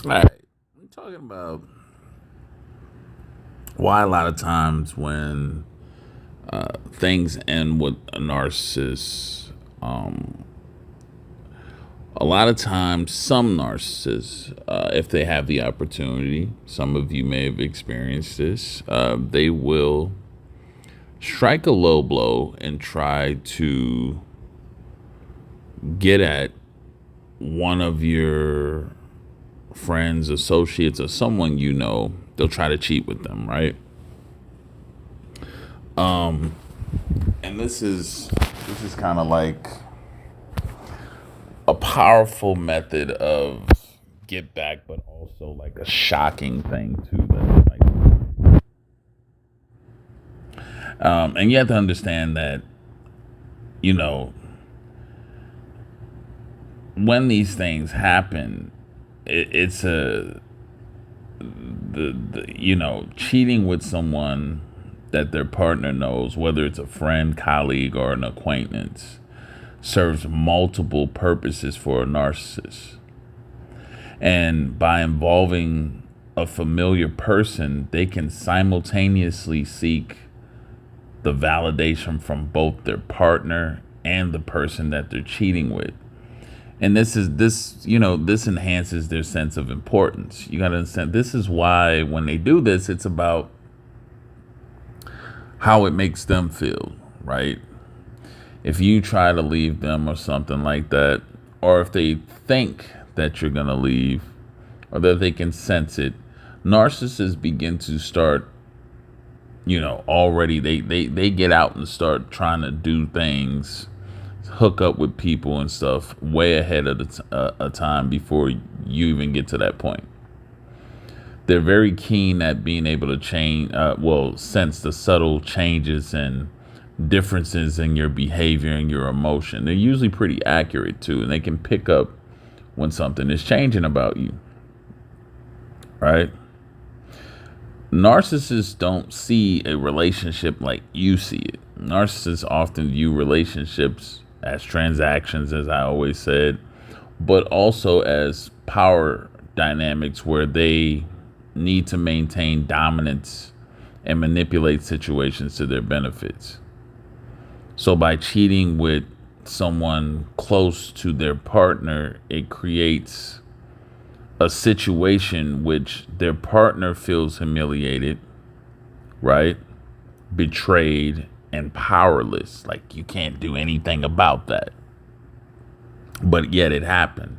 All right, we're talking about why a lot of times when things end with a narcissist, a lot of times some narcissists, if they have the opportunity, some of you may have experienced this, they will strike a low blow and try to get at one of your friends, associates, or someone you know. They'll try to cheat with them, right? And this is kind of like a powerful method of get back, but also like a shocking thing too. And you have to understand that you know when these things happen, it's the cheating with someone that their partner knows, whether it's a friend, colleague, or an acquaintance, serves multiple purposes for a narcissist. And by involving a familiar person, they can simultaneously seek the validation from both their partner and the person that they're cheating with. And this enhances their sense of importance. You got to understand, this is why when they do this, it's about how it makes them feel, right? If you try to leave them or something like that, or if they think that you're going to leave, or that they can sense it, narcissists begin to start, already they get out and start trying to do things, hook up with people and stuff way ahead of a time before you even get to that point. They're very keen at being able to sense the subtle changes and differences in your behavior and your emotion. They're usually pretty accurate too, and they can pick up when something is changing about you, right? Narcissists don't see a relationship like you see it. Narcissists often view relationships as transactions, as I always said, but also as power dynamics where they need to maintain dominance and manipulate situations to their benefits. So by cheating with someone close to their partner, it creates a situation which their partner feels humiliated, right? Betrayed and powerless. Like you can't do anything about that. But yet it happened.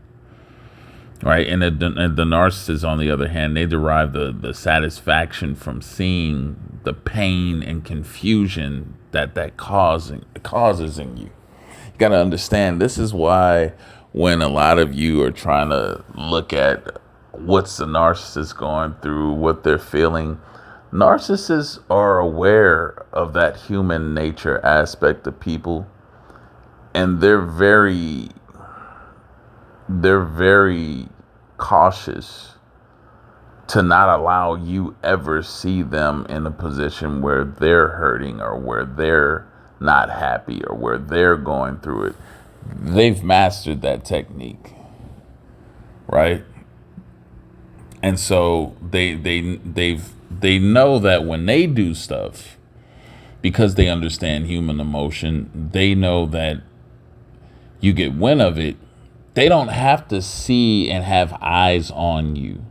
Right. And the narcissists, on the other hand, they derive the satisfaction from seeing the pain and confusion that causes in you. You got to understand, this is why when a lot of you are trying to look at what's the narcissist going through, what they're feeling, narcissists are aware of that human nature aspect of people, and they're very cautious to not allow you ever see them in a position where they're hurting or where they're not happy or where they're going through it. They've mastered that technique, right? And so they know that when they do stuff, because they understand human emotion, they know that you get wind of it. They don't have to see and have eyes on you.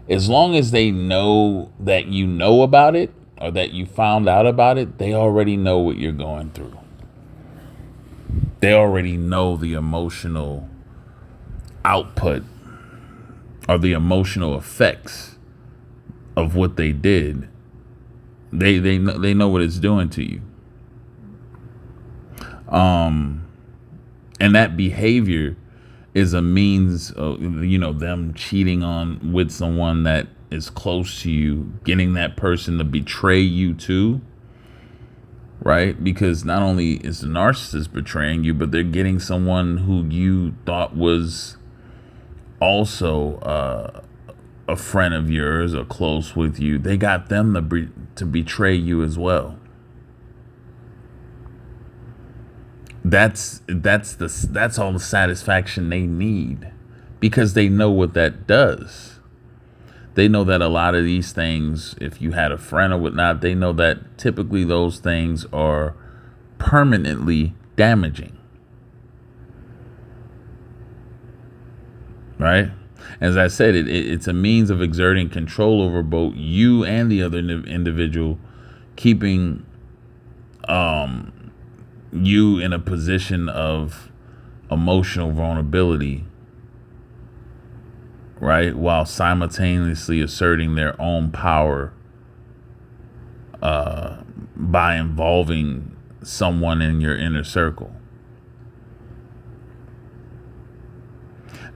As long as they know that you know about it or that you found out about it, they already know what you're going through. They already know the emotional output or the emotional effects of what they did. They know what it's doing to you. And that behavior is a means of them cheating on with someone that is close to you, getting that person to betray you too, right? Because not only is the narcissist betraying you, but they're getting someone who you thought was also a friend of yours or close with you. They got them to betray you as well. That's all the satisfaction they need, because they know what that does. They know that a lot of these things, if you had a friend or whatnot, they know that typically those things are permanently damaging, right? As I said, it's a means of exerting control over both you and the other individual, keeping you in a position of emotional vulnerability, right? While simultaneously asserting their own power by involving someone in your inner circle.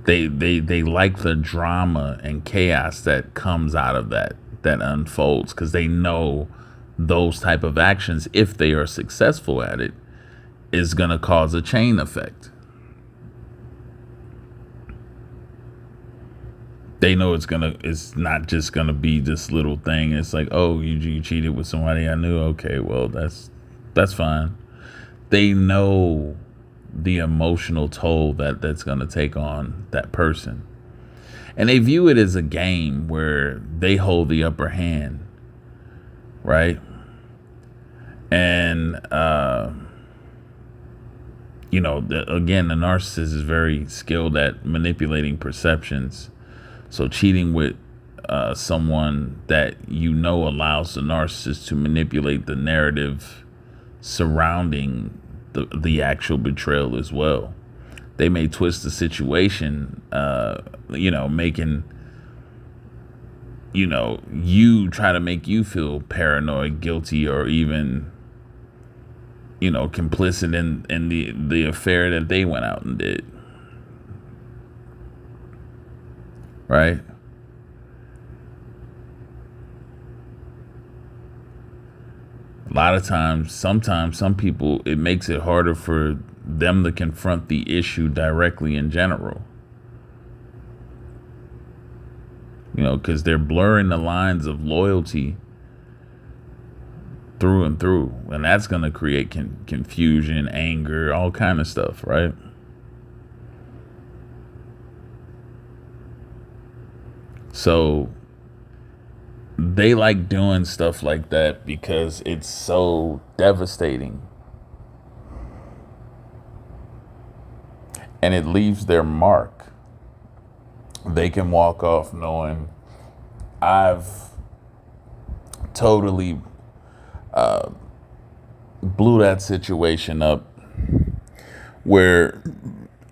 They like the drama and chaos that comes out of that unfolds, because they know those type of actions, if they are successful at it, is going to cause a chain effect. They know it's not just gonna be this little thing. It's like, oh, you cheated with somebody I knew. Okay, well, that's fine. They know the emotional toll that's gonna take on that person, and they view it as a game where they hold the upper hand, right? And again, the narcissist is very skilled at manipulating perceptions. So cheating with someone that allows the narcissist to manipulate the narrative surrounding the actual betrayal as well. They may twist the situation, making you try to make you feel paranoid, guilty, or even complicit in the affair that they went out and did. Right? A lot of times, sometimes, some people, it makes it harder for them to confront the issue directly in general. Because they're blurring the lines of loyalty through and through. And that's going to create confusion, anger, all kind of stuff, right? So they like doing stuff like that because it's so devastating. And it leaves their mark. They can walk off knowing, I've totally blew that situation up, where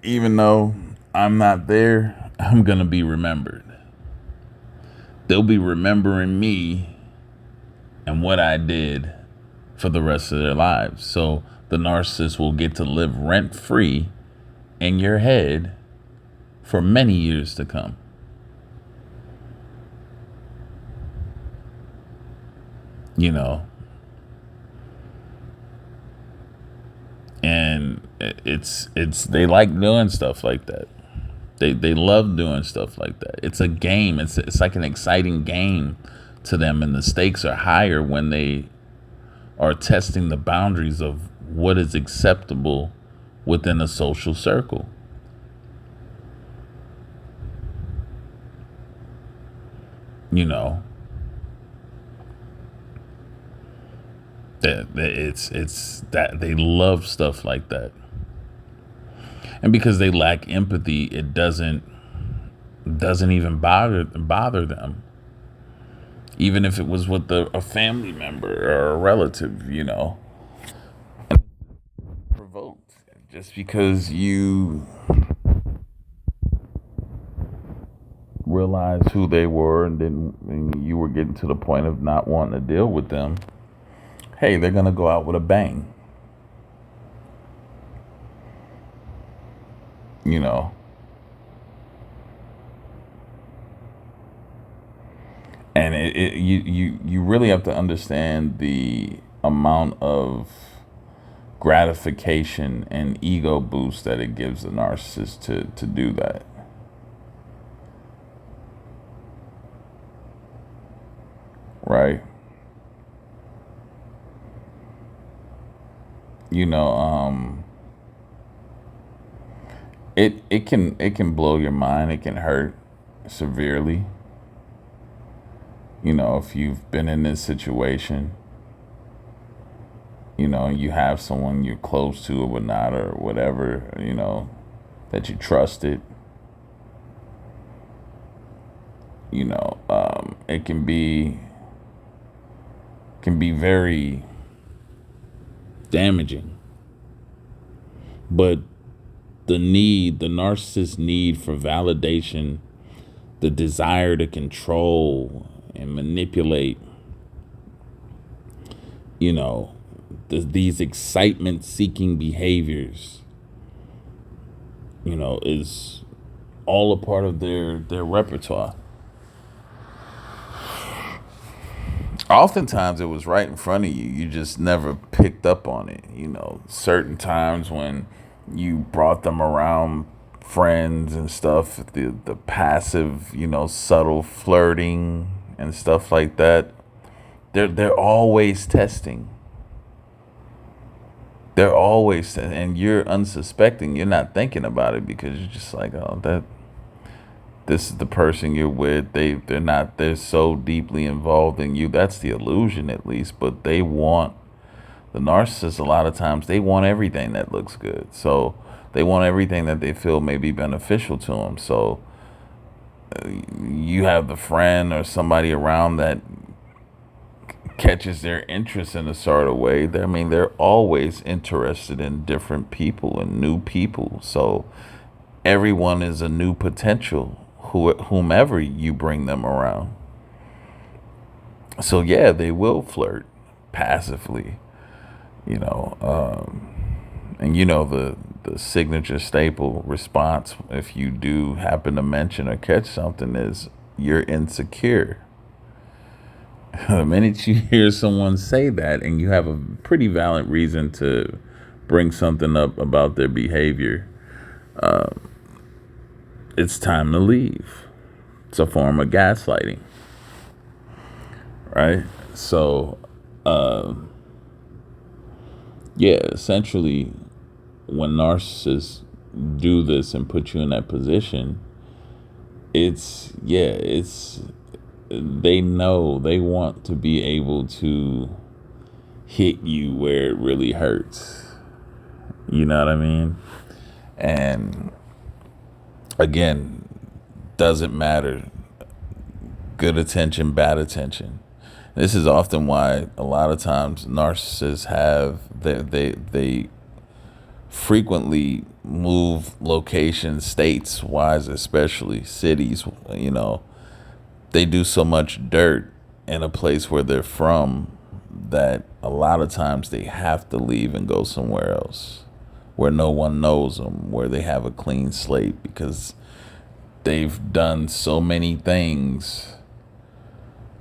even though I'm not there, I'm going to be remembered. They'll be remembering me and what I did for the rest of their lives. So the narcissist will get to live rent free in your head for many years to come. And it's they like doing stuff like that. They love doing stuff like that. It's a game. It's like an exciting game to them, and the stakes are higher when they are testing the boundaries of what is acceptable within a social circle. That it's that they love stuff like that. And because they lack empathy, it doesn't even bother them. Even if it was with a family member or a relative, provoked just because you realized who they were, and you were getting to the point of not wanting to deal with them. Hey, they're gonna go out with a bang. And you really have to understand the amount of gratification and ego boost that it gives the narcissist to do that. Right? It can blow your mind. It can hurt severely. If you've been in this situation, you have someone you're close to or whatnot or whatever, that you trusted, it can be very damaging. But the narcissist's need for validation, the desire to control and manipulate, these excitement seeking behaviors, is all a part of their repertoire. Oftentimes it was right in front of you. You just never picked up on it. Certain times when you brought them around friends and stuff, the passive, subtle flirting and stuff like that. They're always testing. They're always, and you're unsuspecting. You're not thinking about it because you're just like, oh, this is the person you're with. They're so deeply involved in you. That's the illusion, at least. But the narcissist, a lot of times, they want everything that looks good. So they want everything that they feel may be beneficial to them. So you have the friend or somebody around that catches their interest in a sort of way. They're always interested in different people and new people. So everyone is a new potential, whomever you bring them around. So yeah, they will flirt passively, and the signature staple response, if you do happen to mention or catch something, is you're insecure. The minute you hear someone say that and you have a pretty valid reason to bring something up about their behavior, it's time to leave. It's a form of gaslighting, right? So, yeah, essentially, when narcissists do this and put you in that position, they know they want to be able to hit you where it really hurts. You know what I mean? And again, doesn't matter. Good attention, bad attention. This is often why a lot of times narcissists they frequently move locations, states wise, especially cities. They do so much dirt in a place where they're from that a lot of times they have to leave and go somewhere else where no one knows them, where they have a clean slate, because they've done so many things,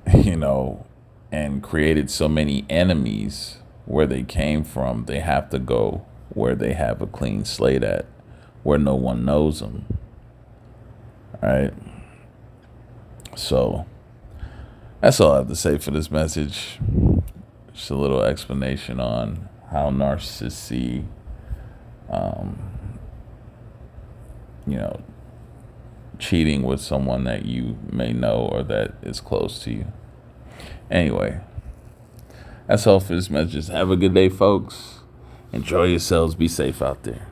and created so many enemies where they came from. They have to go where they have a clean slate at, where no one knows them. Right? So that's all I have to say for this message. Just a little explanation on how narcissists see, cheating with someone that you may know or that is close to you. Anyway, that's all for this message. Have a good day, folks. Enjoy yourselves. Be safe out there.